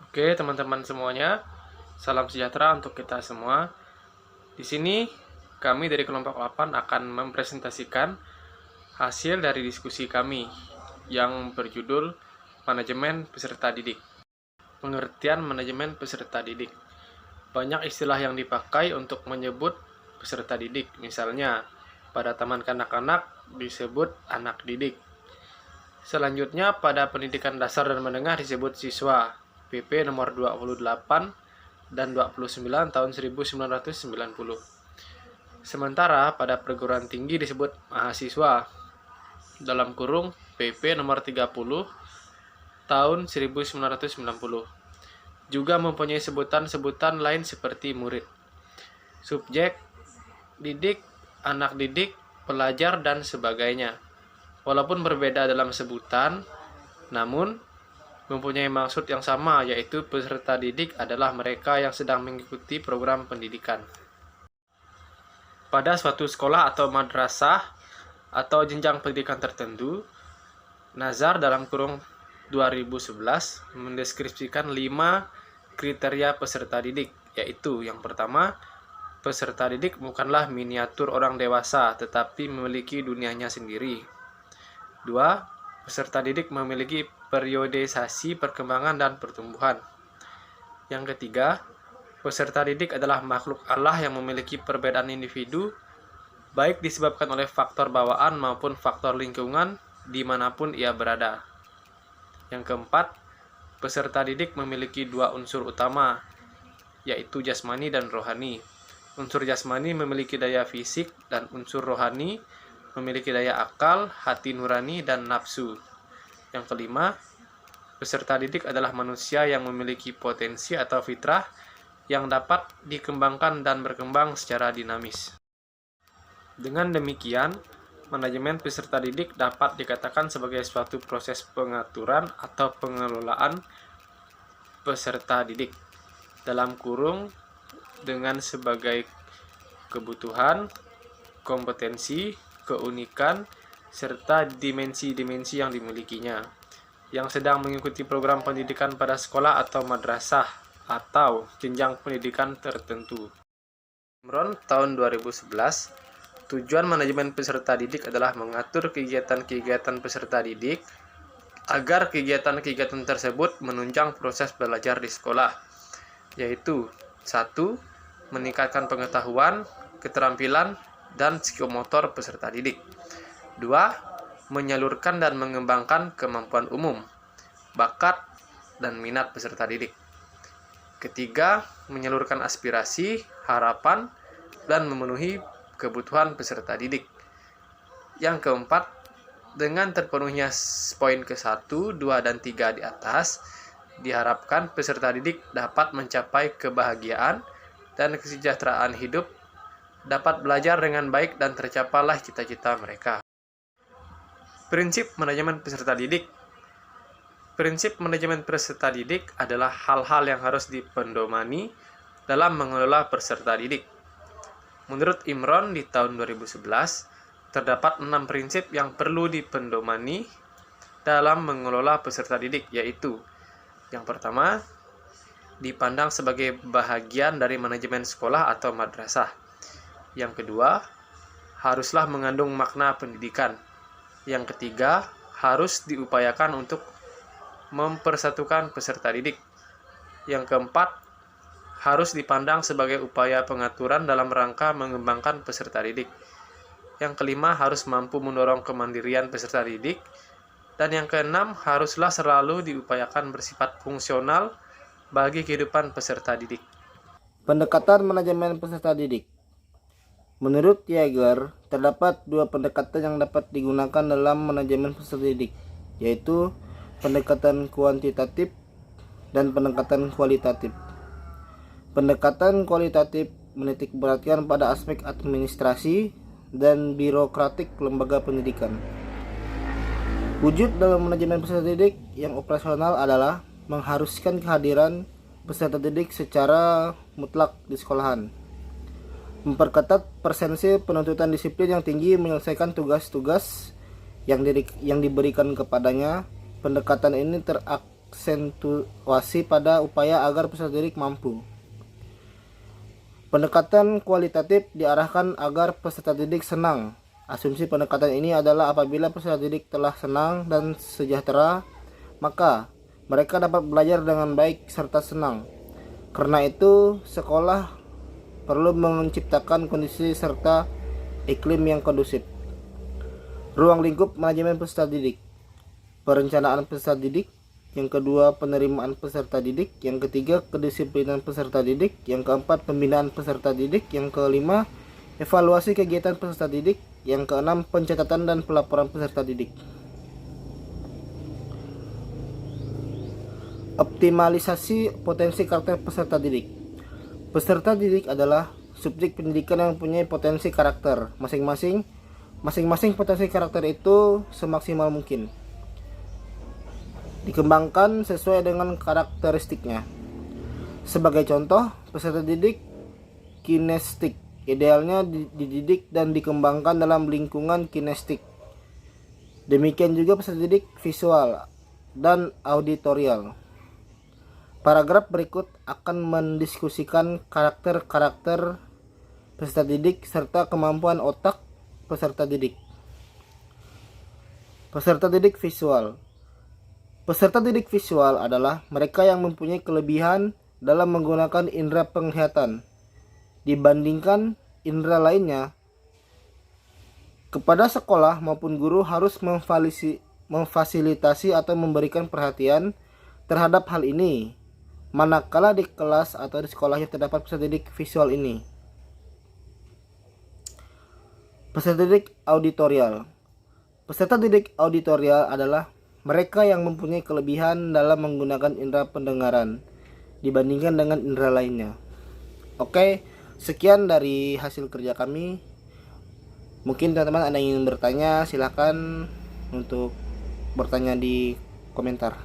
Oke, teman-teman semuanya, salam sejahtera untuk kita semua. Di sini kami dari kelompok 8 akan mempresentasikan hasil dari diskusi kami yang berjudul Manajemen Peserta Didik. Pengertian manajemen peserta didik. Banyak istilah yang dipakai untuk menyebut peserta didik. Misalnya, pada taman kanak-kanak disebut anak didik. Selanjutnya, pada pendidikan dasar dan menengah disebut siswa. PP nomor 28 dan 29 tahun 1990. Sementara pada perguruan tinggi disebut mahasiswa dalam kurung PP nomor 30 tahun 1990. Juga mempunyai sebutan-sebutan lain seperti murid, subjek, didik, anak didik, pelajar, dan sebagainya. Walaupun berbeda dalam sebutan, namun mempunyai maksud yang sama, yaitu peserta didik adalah mereka yang sedang mengikuti program pendidikan. Pada suatu sekolah atau madrasah atau jenjang pendidikan tertentu, Nazar dalam kurung 2011 mendeskripsikan 5 kriteria peserta didik, yaitu yang pertama, peserta didik bukanlah miniatur orang dewasa, tetapi memiliki dunianya sendiri. 2. Peserta didik memiliki periodisasi perkembangan dan pertumbuhan. Yang ketiga, peserta didik adalah makhluk Allah yang memiliki perbedaan individu, baik disebabkan oleh faktor bawaan maupun faktor lingkungan dimanapun ia berada. Yang keempat, peserta didik memiliki 2 unsur utama, yaitu jasmani dan rohani. Unsur jasmani memiliki daya fisik dan unsur rohani memiliki daya akal, hati nurani, dan nafsu. Yang kelima, peserta didik adalah manusia yang memiliki potensi atau fitrah yang dapat dikembangkan dan berkembang secara dinamis. Dengan demikian, manajemen peserta didik dapat dikatakan sebagai suatu proses pengaturan atau pengelolaan peserta didik dalam kurung dengan sebagai kebutuhan, kompetensi, keunikan, serta dimensi-dimensi yang dimilikinya, yang sedang mengikuti program pendidikan pada sekolah atau madrasah atau jenjang pendidikan tertentu. Imron tahun 2011, tujuan manajemen peserta didik adalah mengatur kegiatan-kegiatan peserta didik agar kegiatan-kegiatan tersebut menunjang proses belajar di sekolah, yaitu 1. Meningkatkan pengetahuan, keterampilan, dan psikomotor peserta didik. 2. Menyalurkan dan mengembangkan kemampuan umum, bakat, dan minat peserta didik. Ketiga, menyalurkan aspirasi, harapan, dan memenuhi kebutuhan peserta didik. Yang keempat, dengan terpenuhnya poin ke-1, 2, dan 3 di atas, diharapkan peserta didik dapat mencapai kebahagiaan dan kesejahteraan hidup, dapat belajar dengan baik, dan tercapailah cita-cita mereka. Prinsip manajemen peserta didik. Prinsip manajemen peserta didik adalah hal-hal yang harus dipedomani dalam mengelola peserta didik. Menurut Imron di tahun 2011, terdapat 6 prinsip yang perlu dipedomani dalam mengelola peserta didik, yaitu yang pertama, dipandang sebagai bahagian dari manajemen sekolah atau madrasah. Yang kedua, haruslah mengandung makna pendidikan. Yang ketiga, harus diupayakan untuk mempersatukan peserta didik. Yang keempat, harus dipandang sebagai upaya pengaturan dalam rangka mengembangkan peserta didik. Yang kelima, harus mampu mendorong kemandirian peserta didik. Dan yang keenam, haruslah selalu diupayakan bersifat fungsional bagi kehidupan peserta didik. Pendekatan manajemen peserta didik. Menurut Yeager, terdapat 2 pendekatan yang dapat digunakan dalam manajemen peserta didik, yaitu pendekatan kuantitatif dan pendekatan kualitatif. Pendekatan kualitatif menitik beratkan pada aspek administrasi dan birokratik lembaga pendidikan. Wujud dalam manajemen peserta didik yang operasional adalah mengharuskan kehadiran peserta didik secara mutlak di sekolahan, memperketat presensi penuntutan disiplin yang tinggi menyelesaikan tugas-tugas yang diberikan kepadanya. Pendekatan ini aksentuasi pada upaya agar peserta didik mampu. Pendekatan kualitatif diarahkan agar peserta didik senang. Asumsi pendekatan ini adalah apabila peserta didik telah senang dan sejahtera, maka mereka dapat belajar dengan baik serta senang. Karena itu, sekolah perlu menciptakan kondisi serta iklim yang kondusif. Ruang lingkup manajemen peserta didik. Perencanaan peserta didik. Yang kedua, penerimaan peserta didik. Yang ketiga, kedisiplinan peserta didik. Yang keempat, pembinaan peserta didik. Yang kelima, evaluasi kegiatan peserta didik. Yang keenam, pencatatan dan pelaporan peserta didik. Optimalisasi potensi karakter peserta didik. Peserta didik adalah subjek pendidikan yang mempunyai potensi karakter. Masing-masing potensi karakter itu semaksimal mungkin dikembangkan sesuai dengan karakteristiknya. Sebagai contoh, peserta didik kinestik idealnya dididik dan dikembangkan dalam lingkungan kinestik. Demikian juga peserta didik visual dan auditorial. Paragraf berikut akan mendiskusikan karakter-karakter peserta didik serta kemampuan otak peserta didik. Peserta didik visual. Peserta didik visual adalah mereka yang mempunyai kelebihan dalam menggunakan indera penglihatan dibandingkan indera lainnya. Kepada sekolah maupun guru harus memfasilitasi atau memberikan perhatian terhadap hal ini, manakala di kelas atau di sekolahnya terdapat peserta didik visual ini. Peserta didik auditorial. Peserta didik auditorial adalah mereka yang mempunyai kelebihan dalam menggunakan indera pendengaran dibandingkan dengan indera lainnya. Oke, sekian dari hasil kerja kami. Mungkin teman-teman ada yang ingin bertanya, silakan untuk bertanya di komentar.